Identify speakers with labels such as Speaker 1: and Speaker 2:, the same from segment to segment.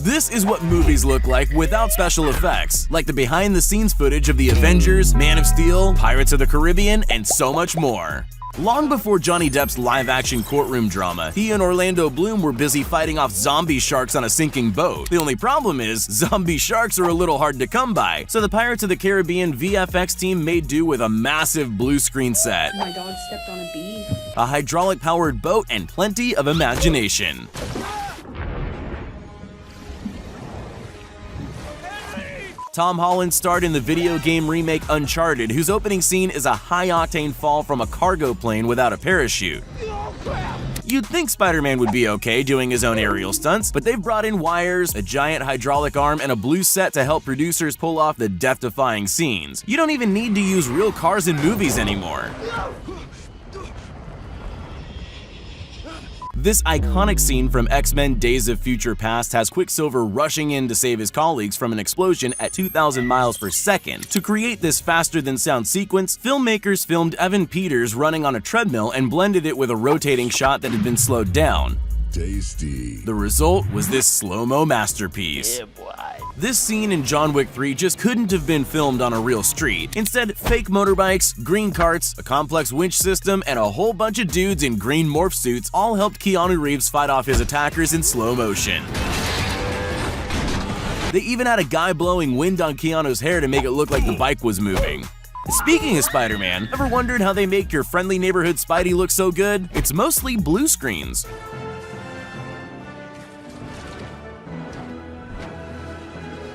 Speaker 1: This is what movies look like without special effects, like the behind-the-scenes footage of the Avengers, Man of Steel, Pirates of the Caribbean, and so much more. Long before Johnny Depp's live-action courtroom drama, he and Orlando Bloom were busy fighting off zombie sharks on a sinking boat. The only problem is, zombie sharks are a little hard to come by, so the Pirates of the Caribbean VFX team made do with a massive blue screen set,
Speaker 2: My dog stepped on a bee.
Speaker 1: a hydraulic-powered boat, and plenty of imagination. Tom Holland starred in the video game remake Uncharted, whose opening scene is a high-octane fall from a cargo plane without a parachute. You'd think Spider-Man would be okay doing his own aerial stunts, but they've brought in wires, a giant hydraulic arm, and a blue set to help producers pull off the death-defying scenes. You don't even need to use real cars in movies anymore. This iconic scene from X-Men Days of Future Past has Quicksilver rushing in to save his colleagues from an explosion at 2,000 miles per second. To create this faster-than-sound sequence, filmmakers filmed Evan Peters running on a treadmill and blended it with a rotating shot that had been slowed down.
Speaker 3: Tasty.
Speaker 1: The result was this slow-mo masterpiece. This scene in John Wick 3 just couldn't have been filmed on a real street. Instead, fake motorbikes, green carts, a complex winch system, and a whole bunch of dudes in green morph suits all helped Keanu Reeves fight off his attackers in slow motion. They even had a guy blowing wind on Keanu's hair to make it look like the bike was moving. Speaking of Spider-Man, ever wondered how they make your friendly neighborhood Spidey look so good? It's mostly blue screens.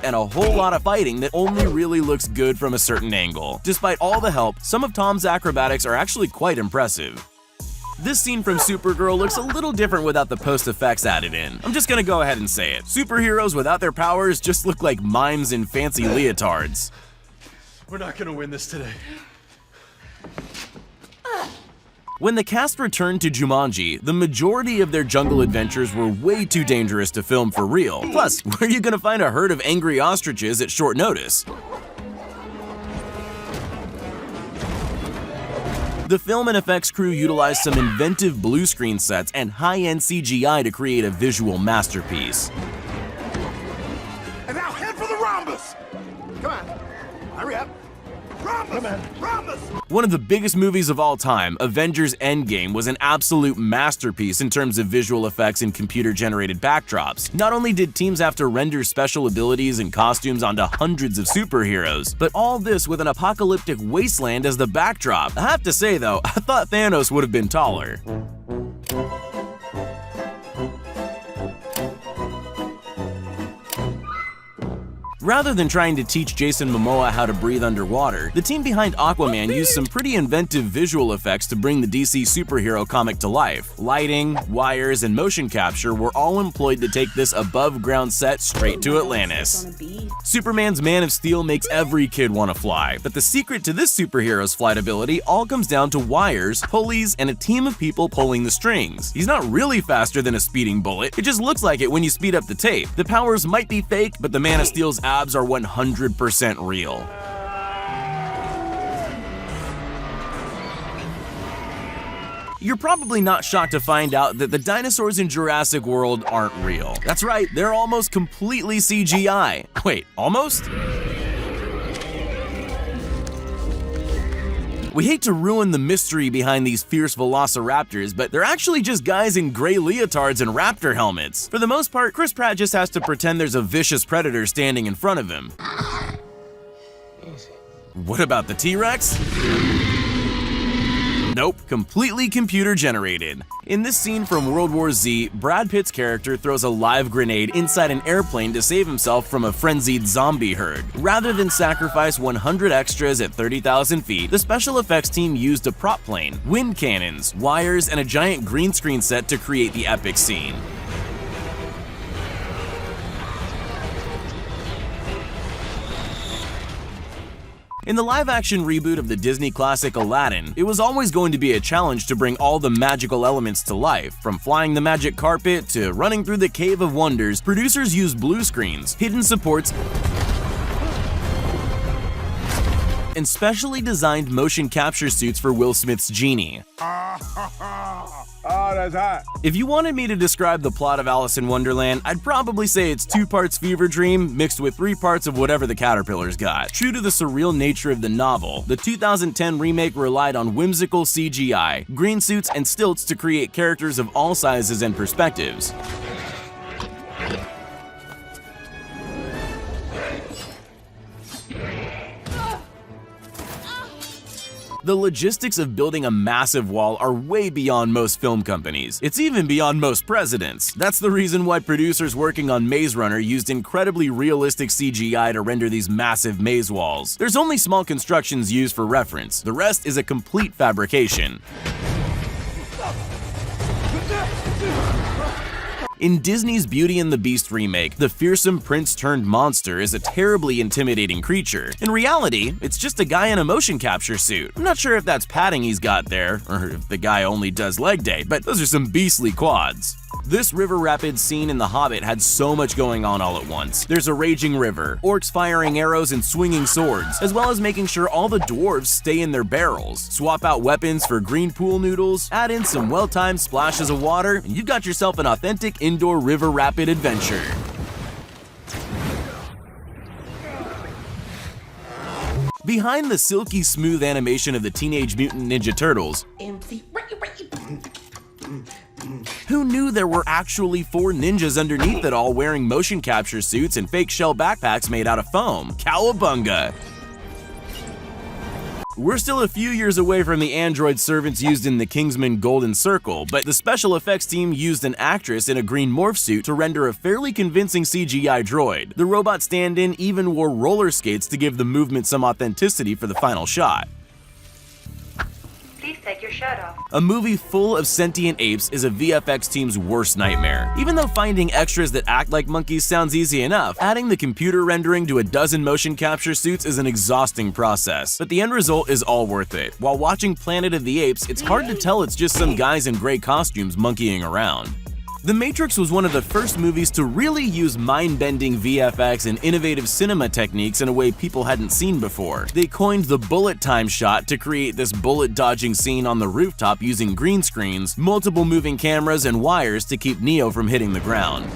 Speaker 1: And a whole lot of fighting that only really looks good from a certain angle. Despite all the help, some of Tom's acrobatics are actually quite impressive. This scene from Supergirl looks a little different without the post-effects added in. I'm just gonna go ahead and say it. Superheroes without their powers just look like mimes in fancy leotards.
Speaker 4: We're not gonna win this today.
Speaker 1: When the cast returned to Jumanji, the majority of their jungle adventures were way too dangerous to film for real. Plus, where are you gonna find a herd of angry ostriches at short notice? The film and effects crew utilized some inventive blue screen sets and high-end CGI to create a visual masterpiece.
Speaker 3: And now head for the rhombus! Come on, hurry up. Rhombus! Rhombus!
Speaker 1: One of the biggest movies of all time, Avengers Endgame, was an absolute masterpiece in terms of visual effects and computer-generated backdrops. Not only did teams have to render special abilities and costumes onto hundreds of superheroes, but all this with an apocalyptic wasteland as the backdrop. I have to say though, I thought Thanos would have been taller. Rather than trying to teach Jason Momoa how to breathe underwater, the team behind Aquaman used some pretty inventive visual effects to bring the DC superhero comic to life. Lighting, wires, and motion capture were all employed to take this above-ground set straight to Atlantis.
Speaker 2: On a bee.
Speaker 1: Superman's Man of Steel makes every kid want to fly, but the secret to this superhero's flight ability all comes down to wires, pulleys, and a team of people pulling the strings. He's not really faster than a speeding bullet, it just looks like it when you speed up the tape. The powers might be fake, but the Man of Steel's abs are 100% real. You're probably not shocked to find out that the dinosaurs in Jurassic World aren't real. That's right, they're almost completely CGI. Wait, almost? We hate to ruin the mystery behind these fierce velociraptors, but they're actually just guys in gray leotards and raptor helmets. For the most part, Chris Pratt just has to pretend there's a vicious predator standing in front of him. What about the T-Rex? Nope, completely computer generated. In this scene from World War Z, Brad Pitt's character throws a live grenade inside an airplane to save himself from a frenzied zombie herd. Rather than sacrifice 100 extras at 30,000 feet, the special effects team used a prop plane, wind cannons, wires, and a giant green screen set to create the epic scene. In the live-action reboot of the Disney classic Aladdin, it was always going to be a challenge to bring all the magical elements to life. From flying the magic carpet to running through the Cave of Wonders, producers used blue screens, hidden supports, and specially designed motion capture suits for Will Smith's genie.
Speaker 3: Oh, that's hot.
Speaker 1: If you wanted me to describe the plot of Alice in Wonderland, I'd probably say it's 2 parts fever dream mixed with 3 parts of whatever the caterpillars got. True to the surreal nature of the novel, the 2010 remake relied on whimsical CGI, green suits, and stilts to create characters of all sizes and perspectives. The logistics of building a massive wall are way beyond most film companies. It's even beyond most presidents. That's the reason why producers working on Maze Runner used incredibly realistic CGI to render these massive maze walls. There's only small constructions used for reference. The rest is a complete fabrication. In Disney's Beauty and the Beast remake, the fearsome prince-turned-monster is a terribly intimidating creature. In reality, it's just a guy in a motion capture suit. I'm not sure if that's padding he's got there, or if the guy only does leg day, but those are some beastly quads. This river rapids scene in The Hobbit had so much going on all at once. There's a raging river, orcs firing arrows and swinging swords, as well as making sure all the dwarves stay in their barrels. Swap out weapons for green pool noodles, add in some well-timed splashes of water, and you've got yourself an authentic indoor river rapid adventure. Behind the silky smooth animation of the Teenage Mutant Ninja Turtles, who knew there were actually 4 ninjas underneath it all wearing motion capture suits and fake shell backpacks made out of foam? Cowabunga! We're still a few years away from the android servants used in the Kingsman Golden Circle, but the special effects team used an actress in a green morph suit to render a fairly convincing CGI droid. The robot stand-in even wore roller skates to give the movement some authenticity for the final shot.
Speaker 2: Please take your shirt off.
Speaker 1: A movie full of sentient apes is a VFX team's worst nightmare. Even though finding extras that act like monkeys sounds easy enough, adding the computer rendering to a dozen motion capture suits is an exhausting process. But the end result is all worth it. While watching Planet of the Apes, it's hard to tell it's just some guys in gray costumes monkeying around. The Matrix was one of the first movies to really use mind-bending VFX and innovative cinema techniques in a way people hadn't seen before. They coined the bullet time shot to create this bullet-dodging scene on the rooftop using green screens, multiple moving cameras, and wires to keep Neo from hitting the ground.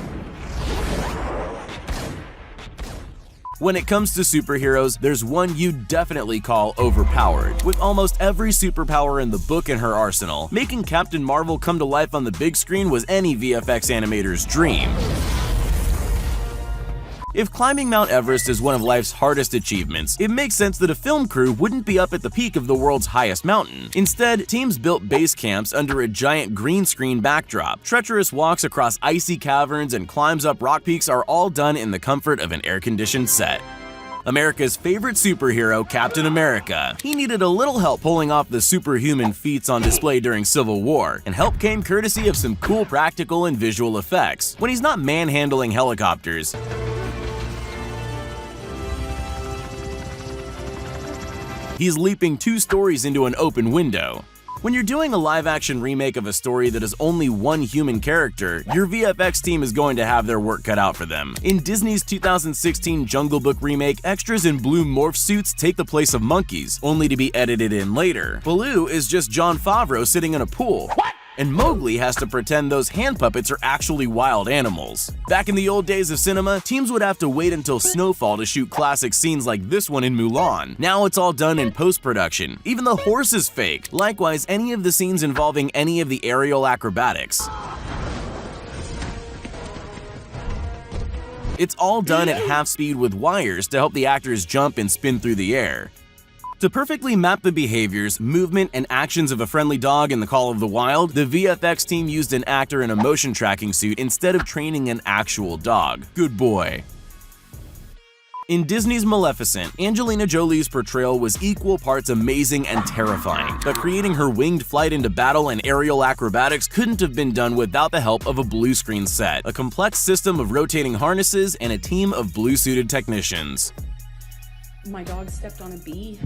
Speaker 1: When it comes to superheroes, there's one you'd definitely call overpowered. With almost every superpower in the book in her arsenal, making Captain Marvel come to life on the big screen was any VFX animator's dream. If climbing Mount Everest is one of life's hardest achievements, it makes sense that a film crew wouldn't be up at the peak of the world's highest mountain. Instead, teams built base camps under a giant green screen backdrop. Treacherous walks across icy caverns and climbs up rock peaks are all done in the comfort of an air-conditioned set. America's favorite superhero, Captain America. He needed a little help pulling off the superhuman feats on display during Civil War, and help came courtesy of some cool practical and visual effects. When he's not manhandling helicopters, he's leaping 2 stories into an open window. When you're doing a live-action remake of a story that has only one human character, your VFX team is going to have their work cut out for them. In Disney's 2016 Jungle Book remake, extras in blue morph suits take the place of monkeys, only to be edited in later. Baloo is just Jon Favreau sitting in a pool. What? And Mowgli has to pretend those hand puppets are actually wild animals. Back in the old days of cinema, teams would have to wait until snowfall to shoot classic scenes like this one in Mulan. Now it's all done in post-production. Even the horse is fake. Likewise, any of the scenes involving any of the aerial acrobatics. It's all done at half speed with wires to help the actors jump and spin through the air. To perfectly map the behaviors, movement, and actions of a friendly dog in The Call of the Wild, the VFX team used an actor in a motion tracking suit instead of training an actual dog. Good boy. In Disney's Maleficent, Angelina Jolie's portrayal was equal parts amazing and terrifying, but creating her winged flight into battle and aerial acrobatics couldn't have been done without the help of a blue screen set, a complex system of rotating harnesses, and a team of blue-suited technicians.
Speaker 5: My dog stepped on a bee.